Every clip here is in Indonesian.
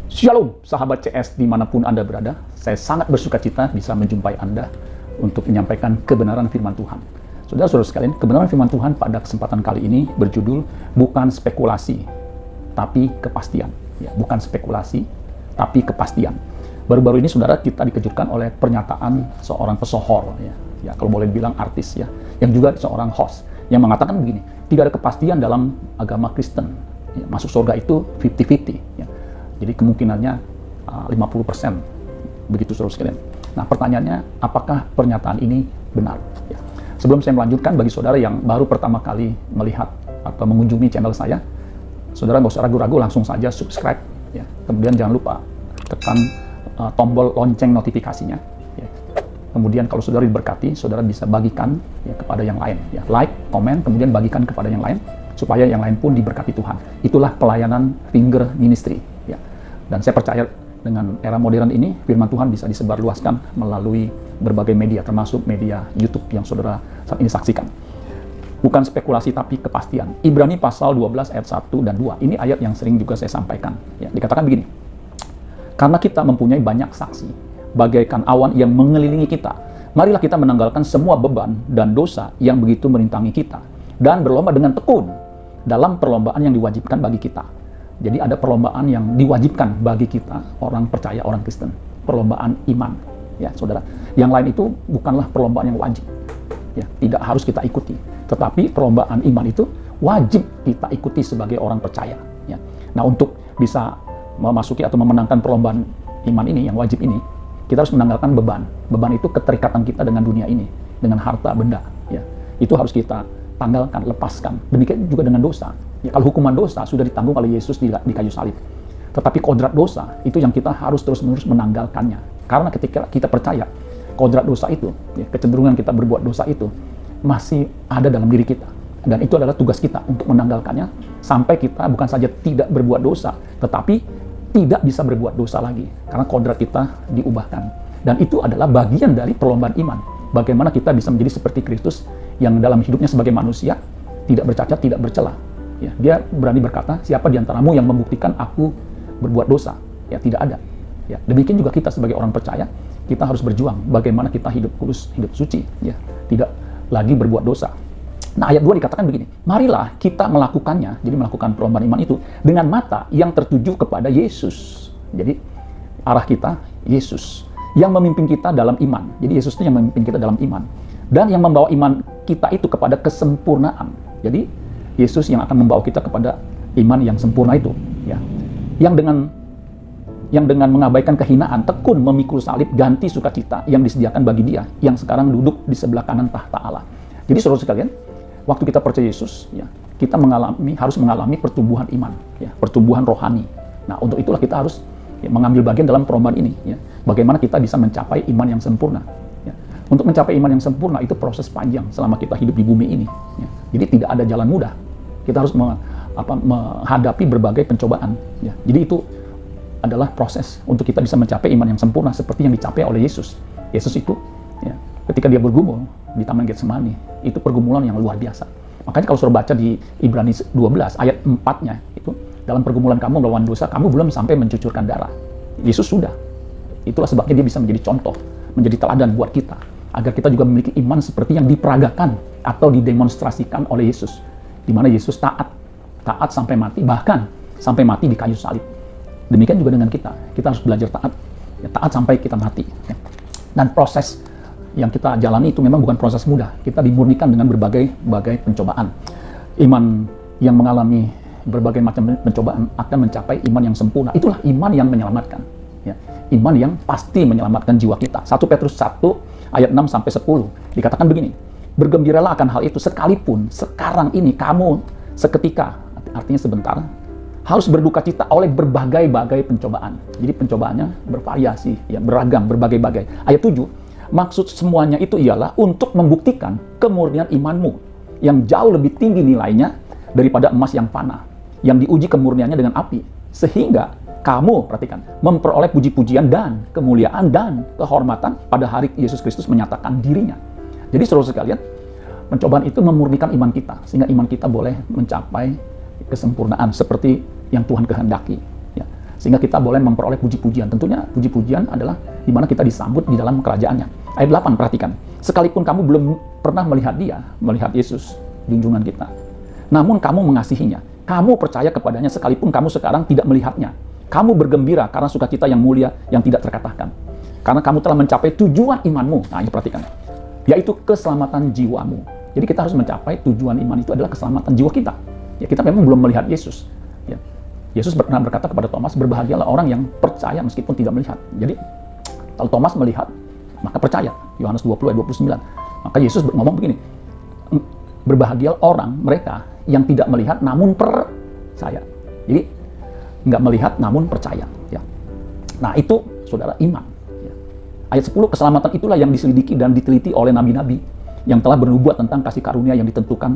Shalom, sahabat CS dimanapun Anda berada. Saya sangat bersukacita bisa menjumpai Anda untuk menyampaikan kebenaran firman Tuhan. Saudara-saudara sekalian, kebenaran firman Tuhan pada kesempatan kali ini berjudul bukan spekulasi, tapi kepastian. Ya, bukan spekulasi, tapi kepastian. Baru-baru ini saudara kita dikejutkan oleh pernyataan seorang pesohor, ya kalau boleh dibilang artis ya, yang juga seorang host, yang mengatakan begini, tidak ada kepastian dalam agama Kristen. Ya, masuk surga itu 50-50. Ya. Jadi kemungkinannya 50%, begitu saudara sekalian. Nah pertanyaannya, apakah pernyataan ini benar? Ya. Sebelum saya melanjutkan, bagi saudara yang baru pertama kali melihat atau mengunjungi channel saya, saudara nggak usah ragu-ragu, langsung saja subscribe. Ya. Kemudian jangan lupa tekan tombol lonceng notifikasinya. Ya. Kemudian kalau saudara diberkati, saudara bisa bagikan ya, kepada yang lain. Ya. Like, komen, kemudian bagikan kepada yang lain, supaya yang lain pun diberkati Tuhan. Itulah pelayanan Finger Ministry. Ya. Dan saya percaya dengan era modern ini, firman Tuhan bisa disebarluaskan melalui berbagai media, termasuk media YouTube yang saudara saat ini saksikan. Bukan spekulasi, tapi kepastian. Ibrani pasal 12 ayat 1 dan 2. Ini ayat yang sering juga saya sampaikan. Ya, dikatakan begini, karena kita mempunyai banyak saksi, bagaikan awan yang mengelilingi kita, marilah kita menanggalkan semua beban dan dosa yang begitu merintangi kita, dan berlomba dengan tekun dalam perlombaan yang diwajibkan bagi kita. Jadi ada perlombaan yang diwajibkan bagi kita, orang percaya, orang Kristen. Perlombaan iman, ya saudara. Yang lain itu bukanlah perlombaan yang wajib. Ya, tidak harus kita ikuti. Tetapi perlombaan iman itu wajib kita ikuti sebagai orang percaya. Ya. Nah untuk bisa memasuki atau memenangkan perlombaan iman ini, yang wajib ini, kita harus menanggalkan beban. Beban itu keterikatan kita dengan dunia ini, dengan harta benda. Ya. Itu harus kita tanggalkan, lepaskan. Demikian juga dengan dosa. Ya, kalau hukuman dosa sudah ditanggung oleh Yesus di kayu salib. Tetapi kodrat dosa itu yang kita harus terus-menerus menanggalkannya. Karena ketika kita percaya kodrat dosa itu, ya, kecenderungan kita berbuat dosa itu masih ada dalam diri kita. Dan itu adalah tugas kita untuk menanggalkannya sampai kita bukan saja tidak berbuat dosa, tetapi tidak bisa berbuat dosa lagi. Karena kodrat kita diubahkan. Dan itu adalah bagian dari perlombaan iman. Bagaimana kita bisa menjadi seperti Kristus yang dalam hidupnya sebagai manusia tidak bercacat, tidak bercela. Ya, dia berani berkata, siapa di antaramu yang membuktikan aku berbuat dosa? Ya, tidak ada. Ya, demikian juga kita sebagai orang percaya, kita harus berjuang bagaimana kita hidup kudus, hidup suci, ya, tidak lagi berbuat dosa. Nah, ayat 2 dikatakan begini, marilah kita melakukannya, jadi melakukan perlombaan iman itu dengan mata yang tertuju kepada Yesus. Jadi arah kita Yesus yang memimpin kita dalam iman. Jadi Yesus itu yang memimpin kita dalam iman dan yang membawa iman kita itu kepada kesempurnaan. Jadi Yesus yang akan membawa kita kepada iman yang sempurna itu, ya. Yang dengan mengabaikan kehinaan, tekun memikul salib, ganti sukacita yang disediakan bagi Dia yang sekarang duduk di sebelah kanan tahta Allah. Jadi saudara sekalian, waktu kita percaya Yesus, ya, kita harus mengalami pertumbuhan iman, ya, pertumbuhan rohani. Nah, untuk itulah kita harus ya, mengambil bagian dalam perlombaan ini, ya. Bagaimana kita bisa mencapai iman yang sempurna. Ya. Untuk mencapai iman yang sempurna itu proses panjang selama kita hidup di bumi ini. Ya. Jadi tidak ada jalan mudah. Kita harus menghadapi berbagai pencobaan. Ya. Jadi itu adalah proses untuk kita bisa mencapai iman yang sempurna seperti yang dicapai oleh Yesus. Yesus itu, ya, ketika dia bergumul di Taman Getsemani, itu pergumulan yang luar biasa. Makanya kalau sudah baca di Ibrani 12 ayat 4-nya, itu dalam pergumulan kamu melawan dosa, kamu belum sampai mencucurkan darah. Yesus sudah. Itulah sebabnya dia bisa menjadi contoh, menjadi teladan buat kita, agar kita juga memiliki iman seperti yang diperagakan atau didemonstrasikan oleh Yesus. Di mana Yesus taat sampai mati, bahkan sampai mati di kayu salib. Demikian juga dengan kita harus belajar taat, ya, taat sampai kita mati. Ya. Dan proses yang kita jalani itu memang bukan proses mudah. Kita dimurnikan dengan berbagai pencobaan. Iman yang mengalami berbagai macam pencobaan akan mencapai iman yang sempurna. Itulah iman yang menyelamatkan. Ya. Iman yang pasti menyelamatkan jiwa kita. 1 Petrus 1 ayat 6 sampai 10 dikatakan begini. Bergembiralah akan hal itu sekalipun sekarang ini kamu seketika, artinya sebentar, harus berduka cita oleh berbagai-bagai pencobaan. Jadi pencobaannya bervariasi, ya, beragam, berbagai-bagai. Ayat 7, maksud semuanya itu ialah untuk membuktikan kemurnian imanmu yang jauh lebih tinggi nilainya daripada emas yang panah, yang diuji kemurniannya dengan api. Sehingga kamu, perhatikan, memperoleh puji-pujian dan kemuliaan dan kehormatan pada hari Yesus Kristus menyatakan dirinya. Jadi saudara sekalian, pencobaan itu memurnikan iman kita, sehingga iman kita boleh mencapai kesempurnaan seperti yang Tuhan kehendaki. Ya. sehingga kita boleh memperoleh puji-pujian. Tentunya puji-pujian adalah di mana kita disambut di dalam kerajaannya. Ayat 8, perhatikan. Sekalipun kamu belum pernah melihat dia, melihat Yesus, junjungan kita, namun kamu mengasihinya. Kamu percaya kepadanya sekalipun kamu sekarang tidak melihatnya. Kamu bergembira karena sukacita yang mulia yang tidak terkatakan. Karena kamu telah mencapai tujuan imanmu. Nah, ini perhatikan. Yaitu keselamatan jiwamu. Jadi kita harus mencapai tujuan iman itu adalah keselamatan jiwa kita. Ya, kita memang belum melihat Yesus. Ya. Yesus pernah berkata kepada Thomas, berbahagialah orang yang percaya meskipun tidak melihat. Jadi, kalau Thomas melihat, maka percaya. Yohanes 20 ayat 29. Maka Yesus ngomong begini, berbahagialah orang mereka yang tidak melihat namun percaya. Jadi, nggak melihat namun percaya. Ya. Nah, itu, saudara, iman. Ya. Ayat 10, keselamatan itulah yang diselidiki dan diteliti oleh nabi-nabi yang telah bernubuat tentang kasih karunia yang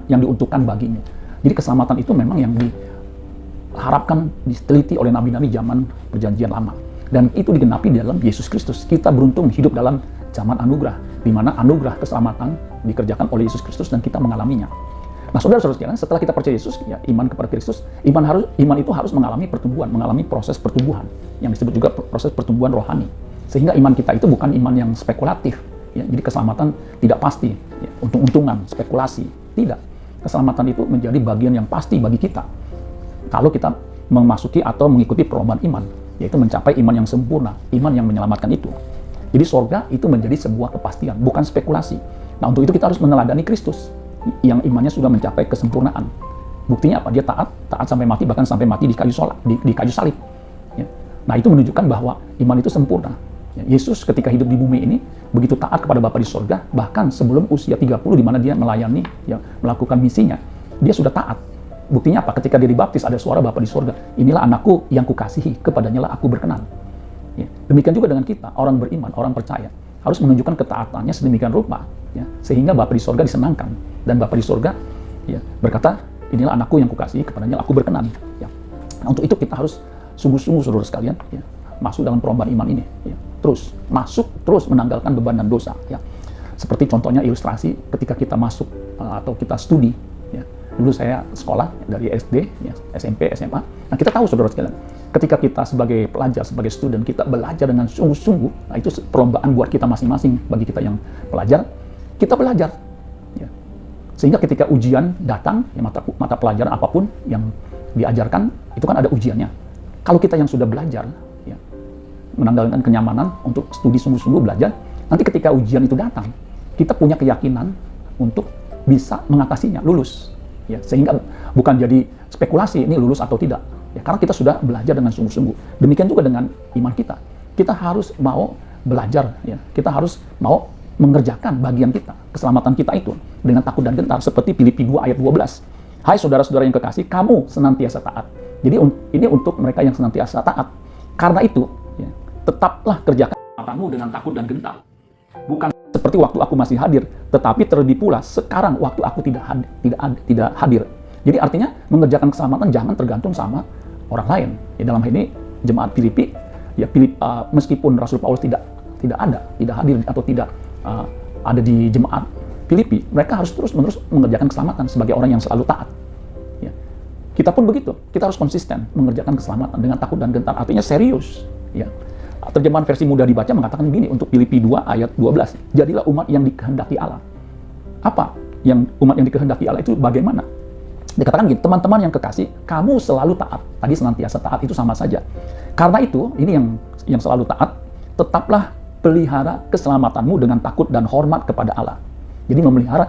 diuntukkan bagimu. Jadi keselamatan itu memang yang diharapkan diteliti oleh nabi-nabi zaman perjanjian lama. Dan itu digenapi di dalam Yesus Kristus. Kita beruntung hidup dalam zaman anugerah, di mana anugerah keselamatan dikerjakan oleh Yesus Kristus dan kita mengalaminya. Nah, saudara-saudara sekalian, setelah kita percaya Yesus, ya, iman kepada Kristus, iman itu harus mengalami pertumbuhan, mengalami proses pertumbuhan, yang disebut juga proses pertumbuhan rohani. Sehingga iman kita itu bukan iman yang spekulatif. Ya, jadi keselamatan tidak pasti, ya, untung-untungan, spekulasi, tidak. Keselamatan itu menjadi bagian yang pasti bagi kita. Kalau kita memasuki atau mengikuti perlombaan iman, yaitu mencapai iman yang sempurna, iman yang menyelamatkan itu. Jadi sorga itu menjadi sebuah kepastian, bukan spekulasi. Nah, untuk itu kita harus meneladani Kristus, yang imannya sudah mencapai kesempurnaan. Buktinya apa? Dia taat sampai mati, bahkan sampai mati di kayu salib. Ya. Nah, itu menunjukkan bahwa iman itu sempurna. Ya, Yesus ketika hidup di bumi ini begitu taat kepada Bapa di sorga, bahkan sebelum usia 30 di mana dia melayani, ya, melakukan misinya, dia sudah taat. Buktinya apa? Ketika dia dibaptis ada suara Bapa di sorga, inilah anakku yang kukasihi, kepadanya lah aku berkenan. Ya. Demikian juga dengan kita, orang beriman, orang percaya, harus menunjukkan ketaatannya sedemikian rupa, ya, sehingga Bapa di sorga disenangkan, dan Bapa di sorga, ya, berkata, inilah anakku yang kukasihi, kepadanya lah aku berkenan. Ya. Nah, untuk itu kita harus sungguh-sungguh, saudara sekalian, ya, masuk dalam perlombaan iman ini, ya. Terus menanggalkan beban dan dosa, ya. Seperti contohnya ilustrasi ketika kita masuk atau kita studi, ya. Dulu saya sekolah dari SD, ya, SMP, SMA. Nah, kita tahu, saudara sekalian, ketika kita sebagai pelajar, sebagai student, kita belajar dengan sungguh-sungguh. Nah, itu perlombaan buat kita masing-masing. Bagi kita yang pelajar, kita belajar, ya. Sehingga ketika ujian datang, ya, mata pelajaran apapun yang diajarkan, itu kan ada ujiannya. Kalau kita yang sudah belajar, ya, menanggalkan kenyamanan untuk studi sungguh-sungguh belajar, nanti ketika ujian itu datang, kita punya keyakinan untuk bisa mengatasinya, lulus. Ya, sehingga bukan jadi spekulasi ini lulus atau tidak. Ya, karena kita sudah belajar dengan sungguh-sungguh. Demikian juga dengan iman kita. Kita harus mau belajar, ya. Kita harus mau mengerjakan bagian kita, keselamatan kita itu dengan takut dan gentar, seperti Filipi 2 ayat 12. Hai saudara-saudara yang kekasih, kamu senantiasa taat. Jadi ini untuk mereka yang senantiasa taat. Karena itu, ya, tetaplah kerjakan keselamatanmu dengan takut dan gentar. Bukan seperti waktu aku masih hadir, tetapi terlebih pula sekarang waktu aku tidak hadir. Jadi artinya mengerjakan keselamatan jangan tergantung sama orang lain. Ya, dalam hal ini jemaat Filipi, ya, meskipun Rasul Paulus tidak hadir atau tidak ada di jemaat Filipi, mereka harus terus-menerus mengerjakan keselamatan sebagai orang yang selalu taat. Ya. Kita pun begitu, kita harus konsisten mengerjakan keselamatan dengan takut dan gentar, artinya serius. Ya. Terjemahan versi mudah dibaca mengatakan begini untuk Filipi 2 ayat 12. Jadilah umat yang dikehendaki Allah. Apa yang umat yang dikehendaki Allah itu bagaimana? Dikatakan gini, teman-teman yang kekasih, kamu selalu taat. Tadi senantiasa taat itu sama saja. Karena itu, ini yang selalu taat, tetaplah pelihara keselamatanmu dengan takut dan hormat kepada Allah. Jadi memelihara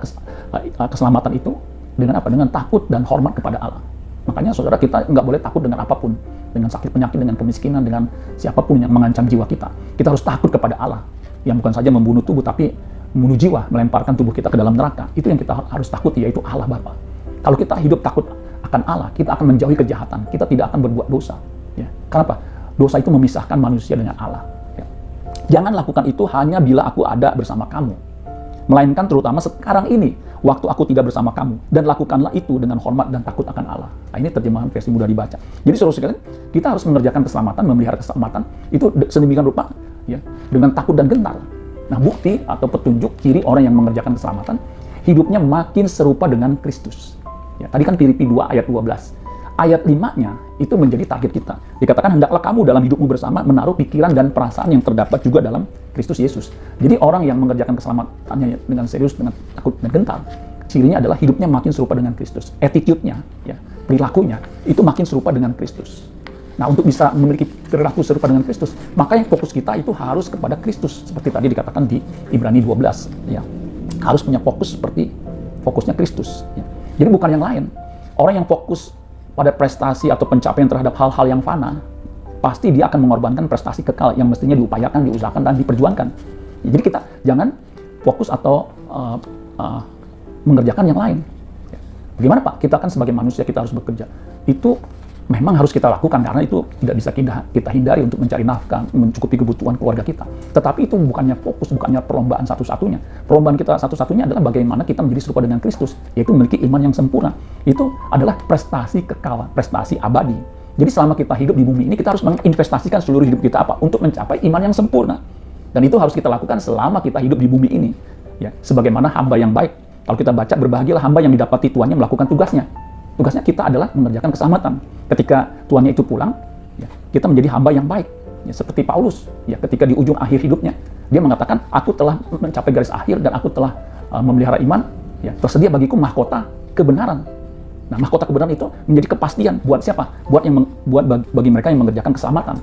keselamatan itu dengan apa? Dengan takut dan hormat kepada Allah. Makanya saudara, kita nggak boleh takut dengan apapun. Dengan sakit penyakit, dengan kemiskinan, dengan siapapun yang mengancam jiwa kita. Kita harus takut kepada Allah. Yang bukan saja membunuh tubuh, tapi membunuh jiwa, melemparkan tubuh kita ke dalam neraka. Itu yang kita harus takut, yaitu Allah Bapa. Kalau kita hidup takut akan Allah, kita akan menjauhi kejahatan. Kita tidak akan berbuat dosa. Ya. Kenapa? Dosa itu memisahkan manusia dengan Allah. Ya. Jangan lakukan itu hanya bila aku ada bersama kamu. Melainkan terutama sekarang ini, waktu aku tidak bersama kamu. Dan lakukanlah itu dengan hormat dan takut akan Allah. Nah, ini terjemahan versi mudah dibaca. Jadi saudara sekalian, kita harus mengerjakan keselamatan, memelihara keselamatan, itu sedemikian rupa, ya, dengan takut dan gentar. Nah, bukti atau petunjuk ciri orang yang mengerjakan keselamatan, hidupnya makin serupa dengan Kristus. Ya, tadi kan Filipi 2 ayat 12. ayat 5-nya itu menjadi target kita. Dikatakan, hendaklah kamu dalam hidupmu bersama menaruh pikiran dan perasaan yang terdapat juga dalam Kristus Yesus. Jadi orang yang mengerjakan keselamatannya dengan serius, dengan takut dan gentar, cirinya adalah hidupnya makin serupa dengan Kristus. Attitude-nya, ya, perilakunya, itu makin serupa dengan Kristus. Nah, untuk bisa memiliki perilaku serupa dengan Kristus, maka yang fokus kita itu harus kepada Kristus. Seperti tadi dikatakan di Ibrani 12, ya. Harus punya fokus seperti fokusnya Kristus. Ya. Jadi bukan yang lain. Orang yang fokus pada prestasi atau pencapaian terhadap hal-hal yang fana, pasti dia akan mengorbankan prestasi kekal yang mestinya diupayakan, diusahakan, dan diperjuangkan. Ya, jadi kita jangan fokus atau mengerjakan yang lain. Ya. Bagaimana Pak? Kita kan sebagai manusia, kita harus bekerja. Itu memang harus kita lakukan karena itu tidak bisa kita hindari untuk mencari nafkah, mencukupi kebutuhan keluarga kita. Tetapi itu bukannya fokus, bukannya perlombaan satu-satunya. Perlombaan kita satu-satunya adalah bagaimana kita menjadi serupa dengan Kristus, yaitu memiliki iman yang sempurna. Itu adalah prestasi kekal, prestasi abadi. Jadi selama kita hidup di bumi ini, kita harus menginvestasikan seluruh hidup kita apa? Untuk mencapai iman yang sempurna. Dan itu harus kita lakukan selama kita hidup di bumi ini. Ya, sebagaimana hamba yang baik. Kalau kita baca, berbahagialah hamba yang didapati tuannya melakukan tugasnya. Tugasnya kita adalah mengerjakan keselamatan. Ketika tuannya itu pulang, ya, kita menjadi hamba yang baik. Ya, seperti Paulus, ya, ketika di ujung akhir hidupnya, dia mengatakan, aku telah mencapai garis akhir dan aku telah memelihara iman. Ya, tersedia bagiku mahkota kebenaran. Nah, mahkota kebenaran itu menjadi kepastian buat siapa? Bagi mereka yang mengerjakan keselamatan.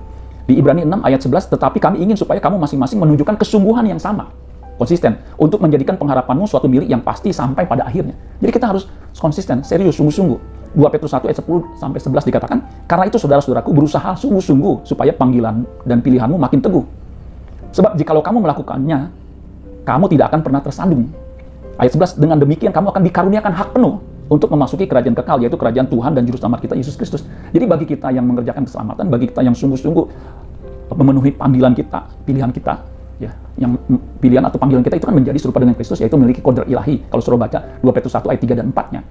Di Ibrani 6 ayat 11, tetapi kami ingin supaya kamu masing-masing menunjukkan kesungguhan yang sama, konsisten, untuk menjadikan pengharapanmu suatu milik yang pasti sampai pada akhirnya. Jadi kita harus konsisten, serius, sungguh-sungguh. 2 Petrus 1 ayat 10-11 dikatakan, karena itu saudara-saudaraku berusaha sungguh-sungguh supaya panggilan dan pilihanmu makin teguh. Sebab jikalau kamu melakukannya, kamu tidak akan pernah tersandung. Ayat 11, dengan demikian kamu akan dikaruniakan hak penuh untuk memasuki kerajaan kekal, yaitu kerajaan Tuhan dan Juru Selamat kita, Yesus Kristus. Jadi bagi kita yang mengerjakan keselamatan, bagi kita yang sungguh-sungguh memenuhi panggilan kita, pilihan kita, ya, yang pilihan atau panggilan kita itu kan menjadi serupa dengan Kristus, yaitu memiliki kodrat ilahi. Kalau suruh baca 2 Petrus 1 ayat 3 dan 4-nya.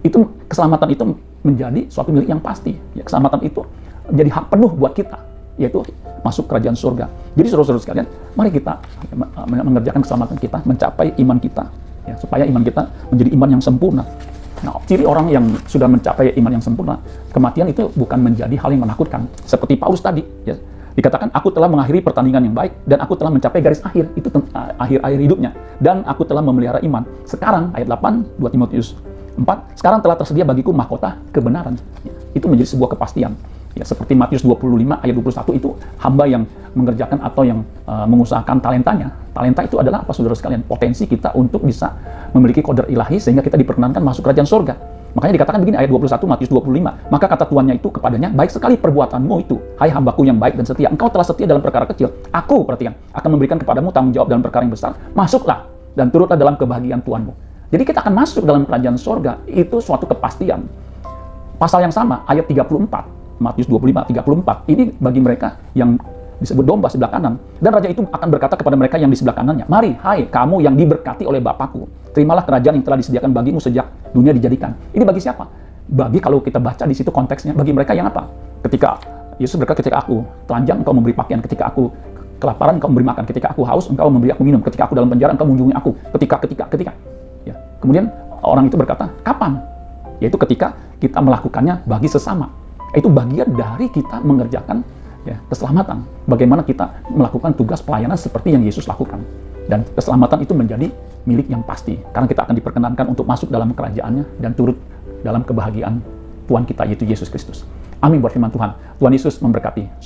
Itu keselamatan itu menjadi suatu milik yang pasti. Ya, keselamatan itu menjadi hak penuh buat kita, yaitu masuk kerajaan surga. Jadi saudara-saudara sekalian, mari kita mengerjakan keselamatan kita, mencapai iman kita, ya, supaya iman kita menjadi iman yang sempurna. Nah, ciri orang yang sudah mencapai iman yang sempurna, kematian itu bukan menjadi hal yang menakutkan. Seperti Paulus tadi, ya, dikatakan, aku telah mengakhiri pertandingan yang baik, dan aku telah mencapai garis akhir, itu akhir-akhir hidupnya, dan aku telah memelihara iman. Sekarang, ayat 8, 2 Timotius 4, sekarang telah tersedia bagiku mahkota kebenaran. Ya, itu menjadi sebuah kepastian. Ya, seperti Matius 25 ayat 21 itu hamba yang mengerjakan atau yang mengusahakan talentanya. Talenta itu adalah apa, saudara sekalian? Potensi kita untuk bisa memiliki kodrat ilahi sehingga kita diperkenankan masuk kerajaan surga. Makanya dikatakan begini ayat 21 Matius 25, maka kata tuannya itu kepadanya, baik sekali perbuatanmu itu, hai hambaku yang baik dan setia. Engkau telah setia dalam perkara kecil. Aku, perhatikan, akan memberikan kepadamu tanggung jawab dalam perkara yang besar. Masuklah dan turutlah dalam kebahagiaan Tuhanmu. Jadi kita akan masuk dalam kerajaan surga, itu suatu kepastian. Pasal yang sama, ayat 34, Matius 25, 34, ini bagi mereka yang disebut domba sebelah kanan. Dan raja itu akan berkata kepada mereka yang di sebelah kanannya, mari, hai kamu yang diberkati oleh Bapakku, terimalah kerajaan yang telah disediakan bagimu sejak dunia dijadikan. Ini bagi siapa? Bagi, kalau kita baca di situ konteksnya, bagi mereka yang apa? Ketika Yesus berkata, ketika aku telanjang, engkau memberi pakaian, ketika aku kelaparan, engkau memberi makan, ketika aku haus, engkau memberi aku minum, ketika aku dalam penjara, engkau mengunjungi aku, ketika. Ya. Kemudian orang itu berkata, kapan? Yaitu ketika kita melakukannya bagi sesama. Itu bagian dari kita mengerjakan, ya, keselamatan. Bagaimana kita melakukan tugas pelayanan seperti yang Yesus lakukan. Dan keselamatan itu menjadi milik yang pasti. Karena kita akan diperkenankan untuk masuk dalam kerajaannya dan turut dalam kebahagiaan Tuhan kita, yaitu Yesus Kristus. Amin buat firman Tuhan. Tuhan Yesus memberkati.